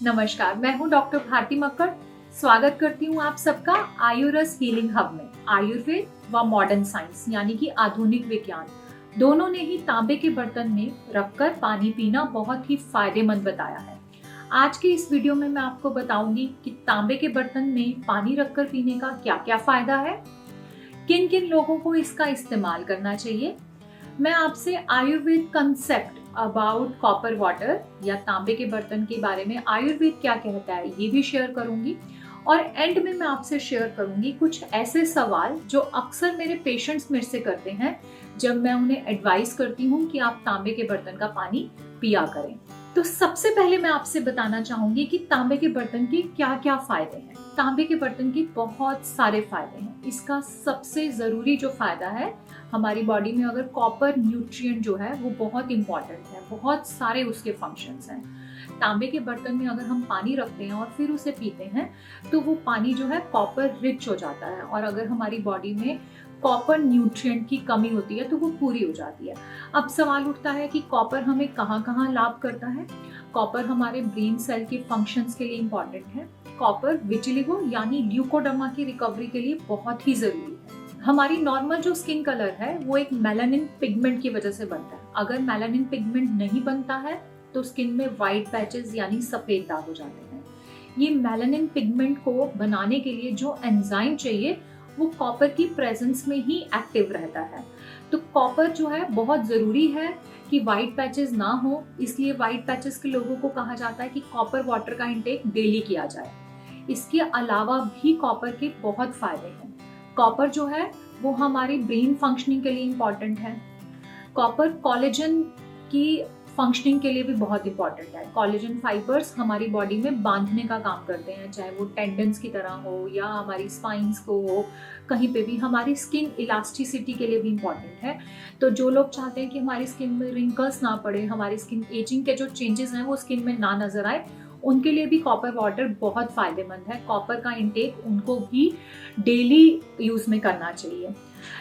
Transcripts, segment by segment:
नमस्कार, मैं हूं डॉक्टर भारती मक्कड़। स्वागत करती हूं आप सबका आयुरस हीलिंग हब में। आयुर्वेद व मॉडर्न साइंस यानी कि आधुनिक विज्ञान दोनों ने ही तांबे के बर्तन में रखकर पानी पीना बहुत ही फायदेमंद बताया है। आज के इस वीडियो में मैं आपको बताऊंगी कि तांबे के बर्तन में पानी रखकर पीने का क्या क्या फायदा है, किन किन लोगों को इसका इस्तेमाल करना चाहिए। मैं आपसे Ayurveda concept about copper water या तांबे के बर्तन के बारे में आयुर्वेद क्या कहता है ये भी शेयर करूंगी। और एंड में मैं आपसे शेयर करूंगी कुछ ऐसे सवाल जो अक्सर मेरे पेशेंट्स मेरे से करते हैं जब मैं उन्हें एडवाइस करती हूँ कि आप तांबे के बर्तन का पानी पिया करें। तो सबसे पहले मैं आपसे बताना चाहूंगी कि तांबे के बर्तन के क्या क्या फायदे हैं। तांबे के बर्तन के बहुत सारे फायदे हैं। इसका सबसे जरूरी जो फायदा है, हमारी बॉडी में अगर कॉपर न्यूट्रिएंट जो है वो बहुत इंपॉर्टेंट है, बहुत सारे उसके फंक्शंस हैं। तांबे के बर्तन में अगर हम पानी रखते हैं और फिर उसे पीते हैं तो वो पानी जो है कॉपर रिच हो जाता है, और अगर हमारी बॉडी में कॉपर न्यूट्रिएंट की कमी होती है तो वो पूरी हो जाती है। अब सवाल उठता है कि कॉपर हमें कहाँ कहाँ लाभ करता है। कॉपर हमारे ब्रेन सेल के फंक्शंस के लिए इम्पॉर्टेंट है। कॉपर विटिलिगो यानी ल्यूकोडर्मा की रिकवरी के लिए बहुत ही जरूरी है। हमारी नॉर्मल जो स्किन कलर है वो एक मेलानिन पिगमेंट की वजह से बनता है। अगर मेलानिन पिगमेंट नहीं बनता है तो स्किन में व्हाइट पैचेस यानी सफेद दाग हो जाते हैं। ये मेलानिन पिगमेंट को बनाने के लिए जो एंजाइम चाहिए वो कॉपर की प्रेजेंस में ही एक्टिव रहता है। तो कॉपर जो है बहुत जरूरी है कि व्हाइट पैचेस ना हो, इसलिए व्हाइट पैचेस के लोगों को कहा जाता है कि कॉपर वाटर का इंटेक डेली किया जाए। इसके अलावा भी कॉपर के बहुत फायदे हैं। कॉपर जो है वो हमारी ब्रेन फंक्शनिंग के लिए इम्पॉर्टेंट है। कॉपर कोलेजन की फंक्शनिंग के लिए भी बहुत इंपॉर्टेंट है। कोलेजन फाइबर्स हमारी बॉडी में बांधने का काम करते हैं, चाहे वो टेंडन्स की तरह हो या हमारी स्पाइंस को हो, कहीं पे भी। हमारी स्किन इलास्टिसिटी के लिए भी इम्पॉर्टेंट है। तो जो लोग चाहते हैं कि हमारी स्किन में रिंकल्स ना पड़े, हमारी स्किन एजिंग के जो चेंजेस हैं वो स्किन में ना नजर आए, उनके लिए भी कॉपर वाटर बहुत फायदेमंद है। कॉपर का इंटेक उनको भी डेली यूज में करना चाहिए।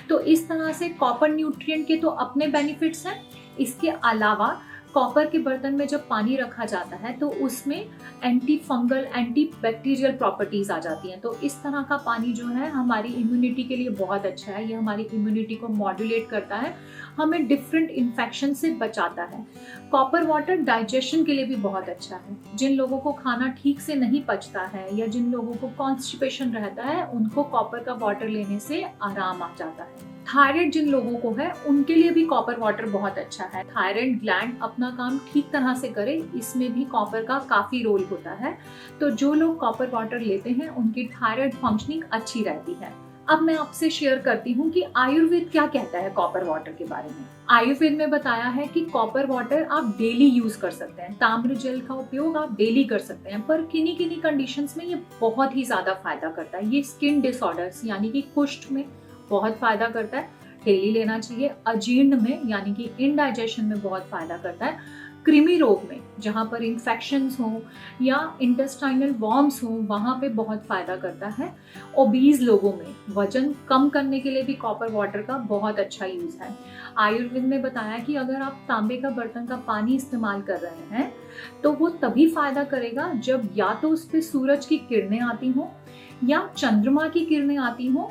तो इस तरह से कॉपर न्यूट्रिएंट के तो अपने बेनिफिट्स हैं। इसके अलावा कॉपर के बर्तन में जब पानी रखा जाता है तो उसमें anti fungal anti bacterial properties आ जाती हैं। तो इस तरह का पानी जो है हमारी इम्यूनिटी के लिए बहुत अच्छा है। ये हमारी इम्यूनिटी को मॉड्यूलेट करता है, हमें डिफरेंट इन्फेक्शन से बचाता है। कॉपर वाटर डाइजेशन के लिए भी बहुत अच्छा है। जिन लोगों को खाना ठीक से नहीं पचता है या जिन लोगों को कॉन्स्टिपेशन रहता है उनको कॉपर का वाटर लेने से आराम आ जाता है। थायराइड जिन लोगों को है उनके लिए भी कॉपर वाटर बहुत अच्छा है। थायराइड ग्लैंड अपना काम ठीक तरह से करे, इसमें भी कॉपर का काफी रोल होता है। तो जो लोग कॉपर वाटर लेते हैं उनकी थायराइड फंक्शनिंग अच्छी रहती है। अब मैं आपसे शेयर करती हूँ कि आयुर्वेद क्या कहता है कॉपर वाटर के बारे में। आयुर्वेद में बताया है कि कॉपर वाटर आप डेली यूज कर सकते हैं। ताम्र जल का उपयोग आप डेली कर सकते हैं, पर किन्हीं किन्हीं कंडीशंस में ये बहुत ही ज्यादा फायदा करता है। ये स्किन डिसऑर्डर्स यानी कि कुष्ठ में बहुत फायदा करता है, डेली लेना चाहिए। अजीर्ण में यानी कि इनडाइजेशन में बहुत फायदा करता है। कृमि रोग में जहाँ पर इन्फेक्शंस हो या इंटेस्टाइनल वॉर्म्स हो वहाँ पे बहुत फायदा करता है। ओबीज लोगों में वजन कम करने के लिए भी कॉपर वाटर का बहुत अच्छा यूज है। आयुर्वेद में बताया कि अगर आप तांबे का बर्तन का पानी इस्तेमाल कर रहे हैं तो वो तभी फायदा करेगा जब या तो उस पर सूरज की किरणें आती हो या चंद्रमा की किरणें आती हो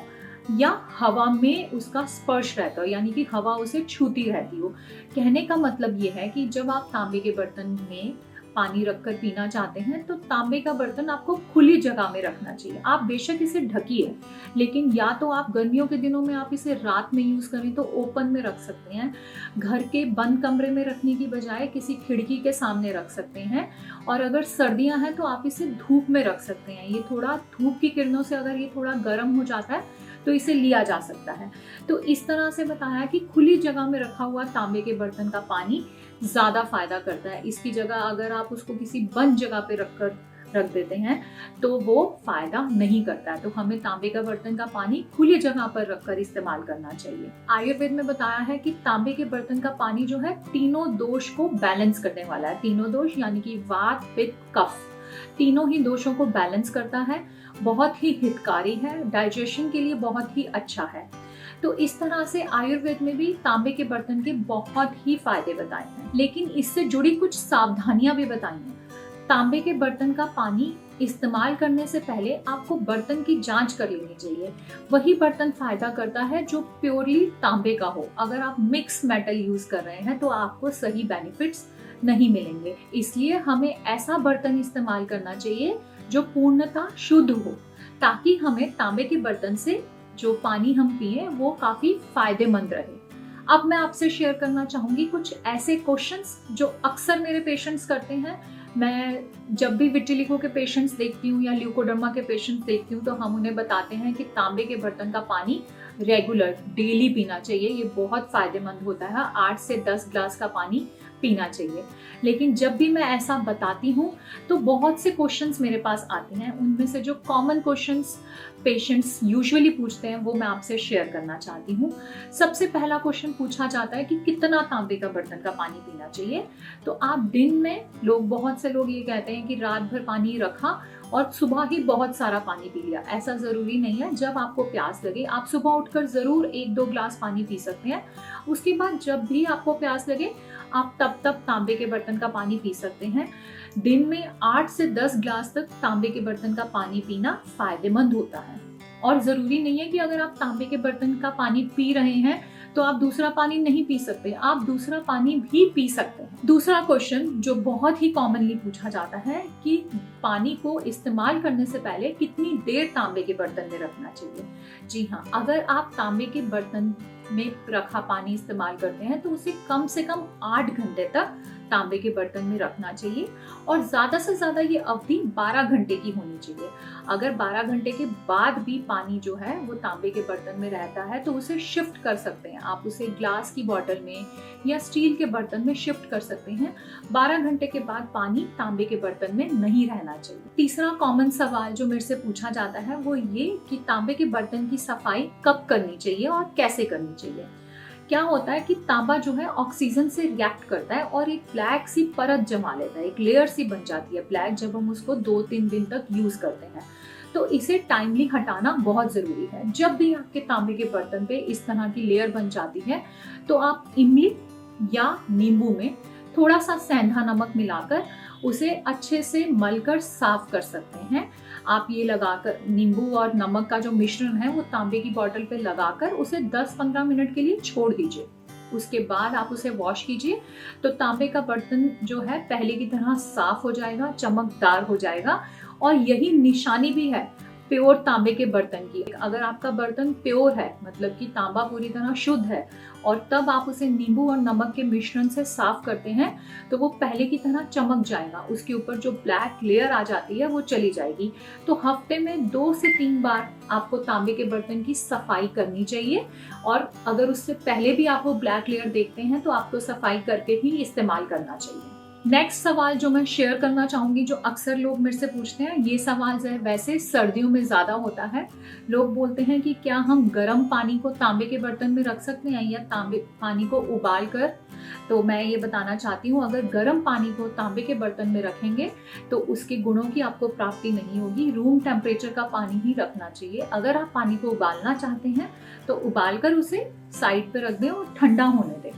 या हवा में उसका स्पर्श रहता हो, यानी कि हवा उसे छूती रहती हो। कहने का मतलब ये है कि जब आप तांबे के बर्तन में पानी रखकर पीना चाहते हैं तो तांबे का बर्तन आपको खुली जगह में रखना चाहिए। आप बेशक इसे ढकिए, लेकिन या तो आप गर्मियों के दिनों में आप इसे रात में यूज करें तो ओपन में रख सकते हैं। घर के बंद कमरे में रखने की बजाय किसी खिड़की के सामने रख सकते हैं। और अगर सर्दियां हैं तो आप इसे धूप में रख सकते हैं। ये थोड़ा धूप की किरणों से अगर ये थोड़ा गर्म हो जाता है तो इसे लिया जा सकता है। तो इस तरह से बताया कि खुली जगह में रखा हुआ तांबे के बर्तन का पानी ज्यादा फायदा करता है। इसकी जगह अगर आप उसको किसी बंद जगह पे रख देते हैं तो वो फायदा नहीं करता है। तो हमें तांबे का बर्तन का पानी खुली जगह पर रखकर इस्तेमाल करना चाहिए। आयुर्वेद में बताया है कि तांबे के बर्तन का पानी जो है तीनों दोष को बैलेंस करने वाला है। तीनों दोष यानी कि वात, पित्त, कफ, तीनों ही दोषों को बैलेंस करता है। बहुत ही हितकारी है, डाइजेशन के लिए बहुत ही अच्छा है। तो इस तरह से आयुर्वेद में भी तांबे के बर्तन के बहुत ही फायदे बताए हैं, लेकिन इससे जुड़ी कुछ सावधानियां भी बताई हैं। तांबे के बर्तन का पानी इस्तेमाल करने से पहले आपको बर्तन की जांच कर लेनी चाहिए। वही बर्तन फायदा करता है जो प्योरली तांबे का हो। अगर आप मिक्स मेटल यूज कर रहे हैं तो आपको सही बेनिफिट्स नहीं मिलेंगे। इसलिए हमें ऐसा बर्तन इस्तेमाल करना चाहिए जो पूर्णतः शुद्ध हो, ताकि हमें तांबे के बर्तन से जो पानी हम पिए वो काफी फायदेमंद रहे। अब मैं आपसे शेयर करना चाहूंगी कुछ ऐसे क्वेश्चंस जो अक्सर मेरे पेशेंट्स करते हैं। मैं जब भी विटिलिगो के पेशेंट्स देखती हूँ या ल्यूकोडर्मा के पेशेंट्स देखती हूँ तो हम उन्हें बताते हैं कि तांबे के बर्तन का पानी रेगुलर डेली पीना चाहिए। ये बहुत फायदेमंद होता है। 8 से 10 ग्लास का पानी पीना चाहिए। लेकिन जब भी मैं ऐसा बताती हूँ तो बहुत से क्वेश्चंस मेरे पास आते हैं। उनमें से जो कॉमन क्वेश्चंस पेशेंट्स यूजुअली पूछते हैं वो मैं आपसे शेयर करना चाहती हूँ। सबसे पहला क्वेश्चन पूछा जाता है कि कितना तांबे का बर्तन का पानी पीना चाहिए। तो आप दिन में बहुत से लोग ये कहते हैं कि रात भर पानी रखा और सुबह ही बहुत सारा पानी पी लिया। ऐसा जरूरी नहीं है। जब आपको प्यास लगे आप सुबह उठकर जरूर 1-2 ग्लास पानी पी सकते हैं। उसके बाद जब भी आपको प्यास लगे आप तब तांबे के बर्तन का पानी पी सकते हैं। दिन में 8 से 10 ग्लास तक तांबे के बर्तन का पानी पीना फायदेमंद होता है। और जरूरी नहीं है कि अगर आप तांबे के बर्तन का पानी पी रहे हैं तो आप दूसरा पानी नहीं पी सकते। आप दूसरा पानी भी पी सकते हैं। दूसरा क्वेश्चन जो बहुत ही कॉमनली पूछा जाता है कि पानी को इस्तेमाल करने से पहले कितनी देर तांबे के बर्तन में रखना चाहिए। जी हाँ, अगर आप तांबे के बर्तन में रखा पानी इस्तेमाल करते हैं तो उसे कम से कम 8 घंटे तक तांबे के बर्तन में रखना चाहिए और ज्यादा से ज्यादा ये अवधि 12 घंटे की होनी चाहिए। अगर 12 घंटे के बाद भी पानी जो है वो तांबे के बर्तन में रहता है तो उसे शिफ्ट कर सकते हैं। आप उसे ग्लास की बॉटल में या स्टील के बर्तन में शिफ्ट कर सकते हैं। 12 घंटे के बाद पानी तांबे के बर्तन में नहीं रहना चाहिए। तीसरा कॉमन सवाल जो मेरे से पूछा जाता है वो ये कि तांबे के बर्तन की सफाई कब करनी चाहिए और कैसे करनी चाहिए। क्या होता है कि तांबा जो है ऑक्सीजन से रिएक्ट करता है और एक ब्लैक सी परत जमा लेता है, एक लेयर सी बन जाती है ब्लैक, जब हम उसको 2-3 दिन तक यूज करते हैं। तो इसे टाइमली हटाना बहुत जरूरी है। जब भी आपके तांबे के बर्तन पे इस तरह की लेयर बन जाती है तो आप इमली या नींबू में थोड़ा सा सेंधा नमक मिलाकर उसे अच्छे से मलकर साफ कर सकते हैं। आप ये लगाकर नींबू और नमक का जो मिश्रण है वो तांबे की बोतल पे लगाकर उसे 10-15 मिनट के लिए छोड़ दीजिए। उसके बाद आप उसे वॉश कीजिए तो तांबे का बर्तन जो है पहले की तरह साफ हो जाएगा, चमकदार हो जाएगा। और यही निशानी भी है प्योर तांबे के बर्तन की। अगर आपका बर्तन प्योर है, मतलब कि तांबा पूरी तरह शुद्ध है, और तब आप उसे नींबू और नमक के मिश्रण से साफ करते हैं तो वो पहले की तरह चमक जाएगा। उसके ऊपर जो ब्लैक लेयर आ जाती है वो चली जाएगी। तो हफ्ते में 2 से 3 बार आपको तांबे के बर्तन की सफाई करनी चाहिए। और अगर उससे पहले भी आप वो ब्लैक लेयर देखते हैं तो आपको सफाई करके ही इस्तेमाल करना चाहिए। नेक्स्ट सवाल जो मैं शेयर करना चाहूंगी, जो अक्सर लोग मेरे से पूछते हैं, ये सवाल जो है वैसे सर्दियों में ज्यादा होता है। लोग बोलते हैं कि क्या हम गर्म पानी को तांबे के बर्तन में रख सकते हैं या तांबे पानी को उबाल कर। तो मैं ये बताना चाहती हूँ, अगर गर्म पानी को तांबे के बर्तन में रखेंगे तो उसके गुणों की आपको प्राप्ति नहीं होगी। रूम टेम्परेचर का पानी ही रखना चाहिए। अगर आप पानी को उबालना चाहते हैं तो उबाल कर उसे साइड पे रख दें और ठंडा होने दें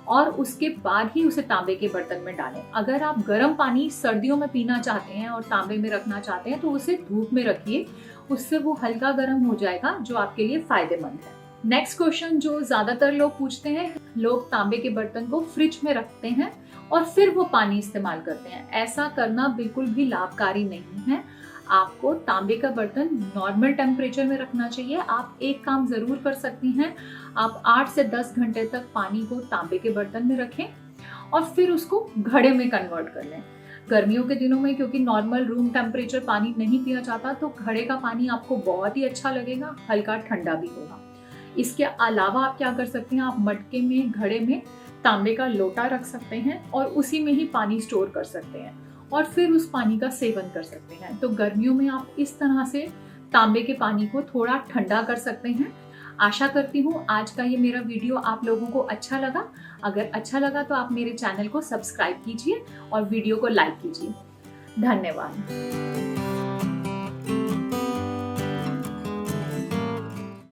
और उसके बाद ही उसे तांबे के बर्तन में डालें। अगर आप गर्म पानी सर्दियों में पीना चाहते हैं और तांबे में रखना चाहते हैं तो उसे धूप में रखिए, उससे वो हल्का गर्म हो जाएगा, जो आपके लिए फायदेमंद है। नेक्स्ट क्वेश्चन जो ज्यादातर लोग पूछते हैं, लोग तांबे के बर्तन को फ्रिज में रखते हैं और फिर वो पानी इस्तेमाल करते हैं। ऐसा करना बिल्कुल भी लाभकारी नहीं है। आपको तांबे का बर्तन नॉर्मल टेम्परेचर में रखना चाहिए। आप एक काम जरूर कर सकती हैं, आप 8 से 10 घंटे तक पानी को तांबे के बर्तन में रखें और फिर उसको घड़े में कन्वर्ट कर लें। गर्मियों के दिनों में क्योंकि नॉर्मल रूम टेम्परेचर पानी नहीं पिया जाता तो घड़े का पानी आपको बहुत ही अच्छा लगेगा, हल्का ठंडा भी होगा। इसके अलावा आप क्या कर सकते हैं, आप मटके में, घड़े में तांबे का लोटा रख सकते हैं और उसी में ही पानी स्टोर कर सकते हैं और फिर उस पानी का सेवन कर सकते हैं। तो गर्मियों में आप इस तरह से तांबे के पानी को थोड़ा ठंडा कर सकते हैं। आशा करती हूँ आज का ये मेरा वीडियो आप लोगों को अच्छा लगा। अगर अच्छा लगा तो आप मेरे चैनल को सब्सक्राइब कीजिए और वीडियो को लाइक कीजिए। धन्यवाद।